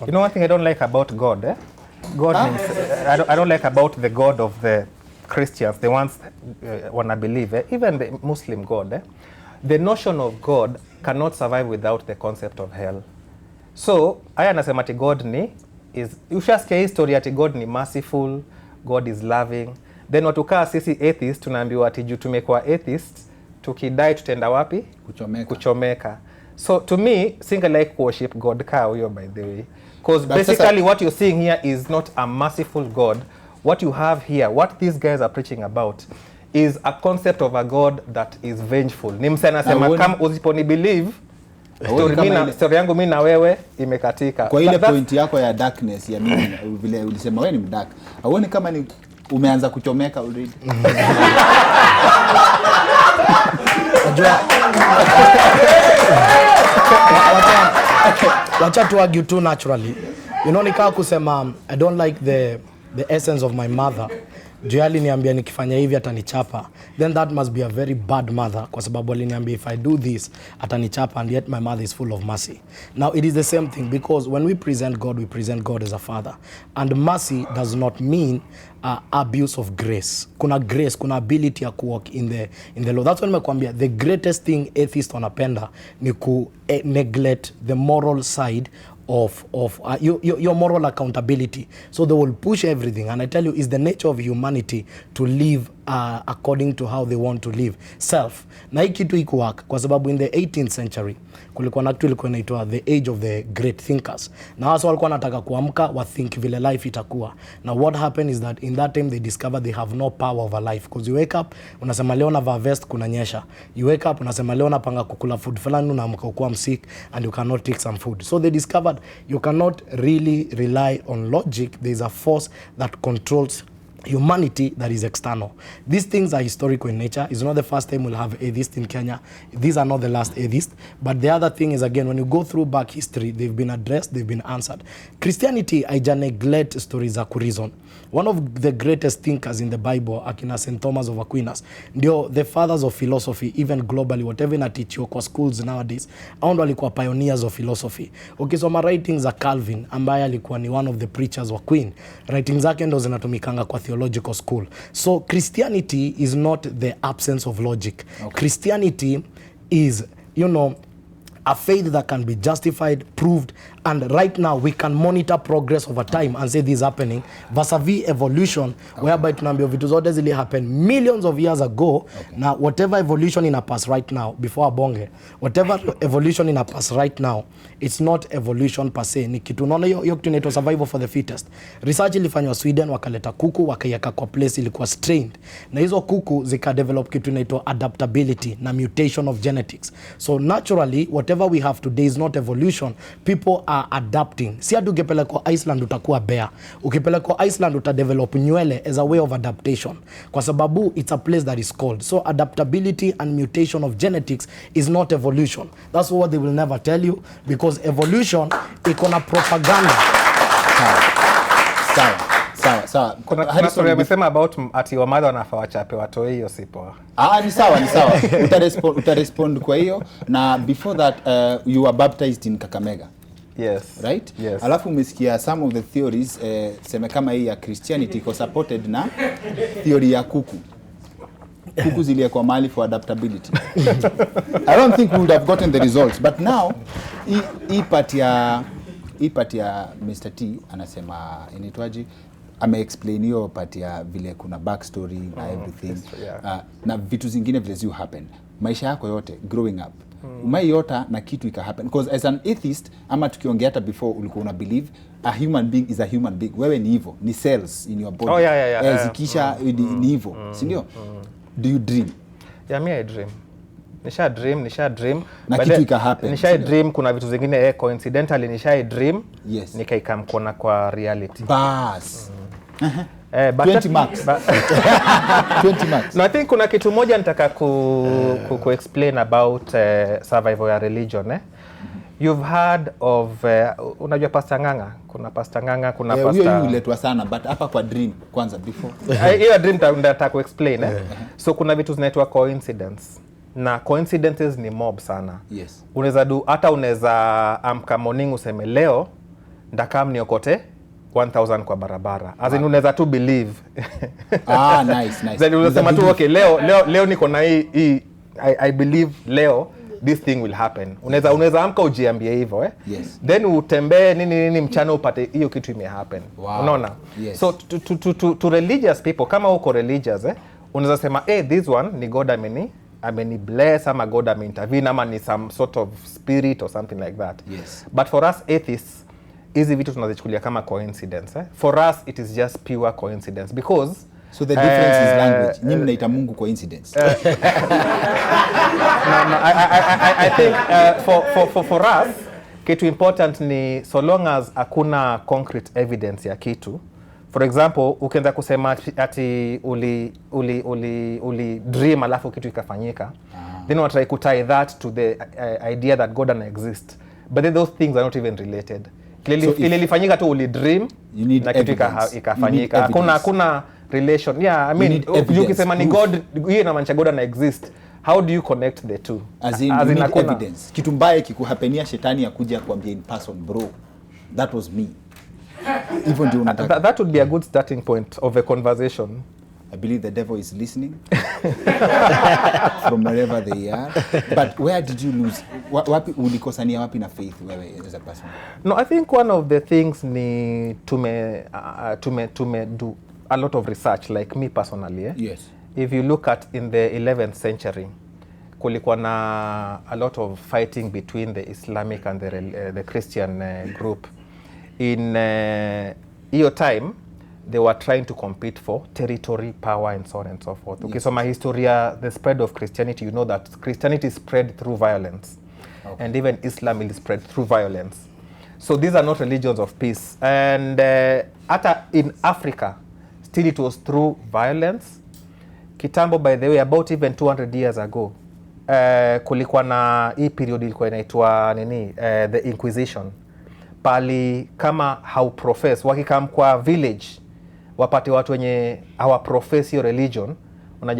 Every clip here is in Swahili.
You know one thing I don't like about God, eh? God means, I don't like about the God of the Christians, the ones wanna believe, eh? Even the Muslim God, eh? The notion of God cannot survive without the concept of hell. So, aya nasema ati God is, ushasikia history ati God ni merciful, God is loving. Then watukaa sisi atheist, tunaambiwa ati juu tumekuwa atheist, tukidai tutenda wapi? Kuchomeka. So, to me, single like worship God ka huyo by the way. Because basically what you're seeing here is not a merciful God. What you have here, what these guys are preaching about, is a concept of a God that is vengeful. Ni mse anasema kama usiponi believe, story yangu mimi na wewe imekatika. Kwa ile point yako ya darkness ya mimi vile ulisema wewe ni mdark. Hauoni kama ni umeanza kuchomeka already? Wacha to argue too naturally. You know nikaa kusema I don't like the essence of my mother. Juali niambia nikifanya hivi atanichapa. Then that must be a very bad mother kwa sababu aliniambia if I do this atanichapa, and yet my mother is full of mercy. Now it is the same thing because when we present God as a father. And mercy does not mean abuse of grace. Kuna grace, kuna ability ya walk in the law. That's why nimekwambia the greatest thing atheists wanapenda ni ku neglect the moral side of your moral accountability. So they will push everything, and I tell you, it's the nature of humanity to live according to how they want to live self. Na hii kitu iko work kwa sababu in the 18th century kulikuwa na kitu ilikuwa inaitwa the age of the great thinkers, na wao walikuwa wanataka kuamka wa think vile life itakuwa. Now what happened is that in that time they discovered they have no power over life, because you wake up unasema leo na vest kunanyesha, you wake up unasema leo napanga kukula food fulani, unaamka ukiwa sick and you cannot take some food. So they discovered you cannot really rely on logic. There is a force that controls humanity that is external. These things are historical in nature. It's not the first time we'll have atheists in Kenya. These are not the last atheists. But the other thing is, again, when you go through back history, they've been addressed, they've been answered. Christianity, haija neglect stories za kureason. One of the greatest thinkers in the Bible, akina St. Thomas of Aquinas, ndio the fathers of philosophy, even globally, whatever na teach you kwa schools nowadays, hao ndio walikuwa pioneers of philosophy. Ukisoma writings za Calvin, ambaye alikuwa ni one of the preachers wa Queen, writings zake ndio zinatumikanga kwa theological school. So Christianity is not the absence of logic. Okay. Christianity is, a faith that can be justified, proved, and right now we can monitor progress over time and say this is happening. Vis-a-vis evolution, whereby tunaambia vitu zote zili happen millions of years ago. Okay. Now whatever evolution in a past right now, before abonge, whatever evolution in a past right now, it's not evolution per se. Ni kitu unaona hiyo kitu inaitwa survival for the fittest. Research ilifanywa Sweden, wakaleta kuku wakaiweka kwa place ilikuwa strained, na hizo kuku zika develop kitu inaitwa adaptability na mutation of genetics. So naturally whatever we have today is not evolution. People are adapting. Si ati ukipelekwa Iceland utakuwa bear. Ukipelekwa Iceland utadevelop nywele as a way of adaptation, kwa sababu it's a place that is cold. So adaptability and mutation of genetics is not evolution. That's what they will never tell you, because evolution iko na propaganda. Sawa. Kuna story amesema about ati wa mother wanafaa wachape watoi, hiyo sipo. Ni sawa. Utarespond kwa hiyo. Na before that you were baptized in Kakamega. Yes. Right? Yes. Alafu umesikia some of the theories sema kama hii ya Christianity iko supported na theory ya kuku. Kuku zilia kwa mali for adaptability. I don't think we would have gotten the results, but now hii part ya Mr. T anasema inaitwaje, ame-explain hiyo part ya vile kuna backstory na everything. Na vitu zingine vile zi happen maisha yako yote growing up. Umaiota na kitu ika happen, because as an atheist, ama tukiongea hata before ulikuwa una believe a human being is a human being. Wewe ni hivyo, ni cells in your body. Zikisha ni hivyo, si ndio? Do you dream? Yeah, me I dream. Nisha dream. Na kitu ika happen. Nisha dream, kuna vitu zingine coincidentally nisha dream. Yes. Nikaikamkona kwa reality. Bas. 20 marks. 20 marks. No, I think kuna kitu moja nitaka ku explain about survival ya religion. You've heard of unajua Pastor Nganga? Kuna Pastor Nganga, kuna Pastor. Hiyo iletwa sana, but hapa kwa dream kwanza before. Hiyo dream nataka ku explain. So kuna vitu zinaitwa coincidence. Na coincidences ni mob sana. Yes. Unaweza amka morning useme leo ndakam niokote 1000 kwa barabara. As in unaweza tu believe. Nice. Then unasema tu okay, leo niko na hii I believe leo this thing will happen. Unaweza amka ujiambie hivyo Yes. Then utembee nini mchana upate hiyo kitu ime happen. Wow. Unaona? Yes. So to religious people, kama uko religious unaweza sema this one ni God ameni bless, ama God ameintervene, ama ni some sort of spirit or something like that. Yes. But for us atheists, hizi vitu tunazichukulia kama coincidence. For us it is just pure coincidence because so the difference is language. Nyinyi mnaita Mungu coincidence. No, I think for us kitu important ni so long as hakuna concrete evidence ya kitu. For example, ukianza kusema ati uli dream alafu kitu ikafanyika, then you try to tie that to the idea that God doesn't exist, but then those things are not even related. Ile ilifanyika tu uli dream na kitu ikafanyika. Hakuna relation. Yeah, I mean ukisema ni God, hiyo inamaanisha God doesn't exist. How do you connect the two? As in evidence. Kitu mbaya kikuhapenia shetani akuja kuambia in person, bro, that was me. Even do unataka. That would be a good starting point of a conversation. I believe the devil is listening from wherever they are. But where did you lose? Wapi ulikosania wapi na faith wewe as a person? No, I think one of the things ni tume do a lot of research, like me personally. Yes. If you look at in the 11th century, kulikuwa na a lot of fighting between the Islamic and the Christian group. In hiyo time, they were trying to compete for territory, power, and so on and so forth. Yes. Ukisoma historia, the spread of Christianity, you know that Christianity spread through violence. Okay. And even Islam is spread through violence. So these are not religions of peace. And hata in Africa, still it was through violence. Kitambo, by the way, about even 200 years ago, kulikuwa na hii period ilikuwa inaitwa the Inquisition. Pali kama hauprofess, wakikam kwa village, wapate watu wenye hawaprofess hiyo religion,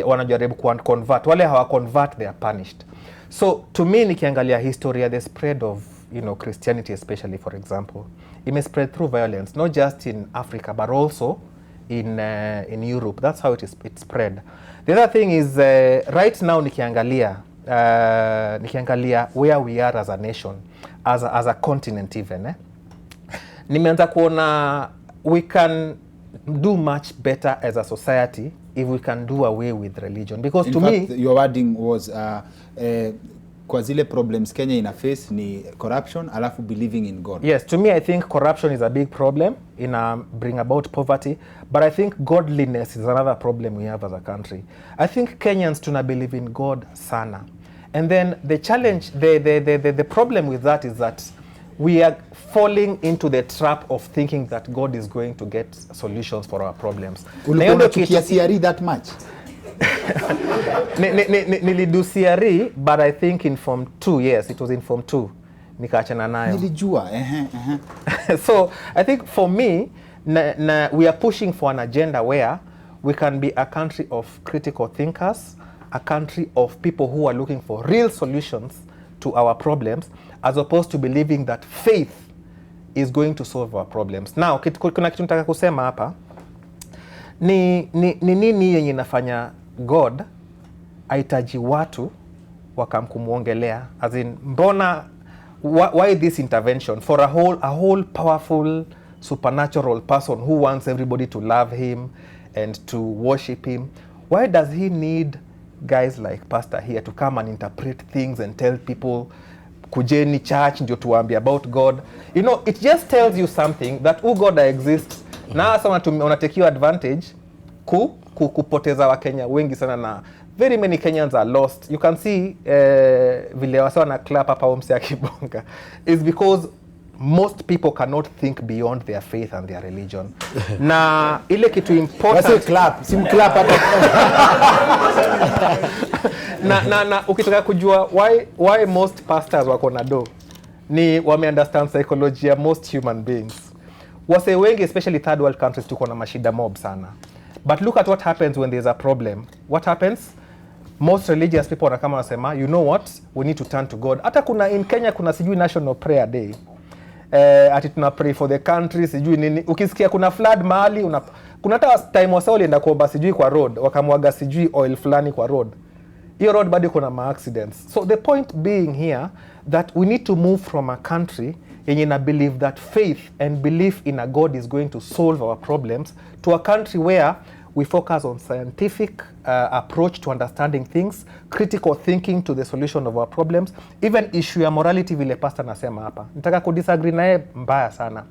wanajaribu convert. Wale hawaconvert, they are punished. So to me, nikiangalia historia, the spread of Christianity especially, for example, it may spread through violence, not just in Africa, but also in Europe. That's how it spread. The other thing is, right now nikiangalia where we are as a nation, as a continent even, nimeanza kuona we can do much better as a society if we can do away with religion. Because in fact, me, your wording was kwa zile problems Kenya ina face ni corruption alafu believing in God. Yes, to me I think corruption is a big problem in bring about poverty, but I think godliness is another problem we have as a country. I think Kenyans tuna believe in God sana. And then the challenge, the problem with that is that we are falling into the trap of thinking that God is going to get solutions for our problems. Ulikuwa unachukia CRE that much? Nilidu CRE, but I think in Form 2, yes, it was in Form 2. Nikaachana nayo. Nilijua, So, I think for me, we are pushing for an agenda where we can be a country of critical thinkers, a country of people who are looking for real solutions to our problems, as opposed to believing that faith is going to solve our problems. Now, kuna kitu nataka kusema hapa, ni nini yenye inafanya God aitaji watu wakamkumuongelea? As in, mbona, why this intervention for a whole powerful supernatural person who wants everybody to love him and to worship him? Why does he need guys like Pastor here to come and interpret things and tell people kujeni church ndio tuambie about God? You know, it just tells you something that God exists. Na sana unatekiwa advantage kupoteza Wakenya wengi sana, na very many Kenyans are lost. You can see vile wasa na clap hapa umsi akibonga is because most people cannot think beyond their faith and their religion. Na ile kitu important, wasa clap, sim clap hata. na ukitaka kujua why most pastors wako na do, ni wame understand psychology ya most human beings. Wase wengi, especially third world countries, tuko na mashida mob sana. But look at what happens when there's a problem. What happens? Most religious people wanasema, you know what, we need to turn to God. Hata kuna in Kenya kuna sijui National Prayer Day. ati tuna pray for the country sijui nini. Ukisikia kuna flood mahali kuna hata time wasa walienda kuomba sijui kwa road wakamwaga sijui oil fulani kwa road. Hiyo road bado kuna ma accidents. So the point being here that we need to move from a country yenye na believe that faith and belief in a God is going to solve our problems to a country where we focus on scientific approach to understanding things, critical thinking to the solution of our problems, even issue ya morality vile pastor nasema hapa. Nitaka kudisagree naye mbaya sana.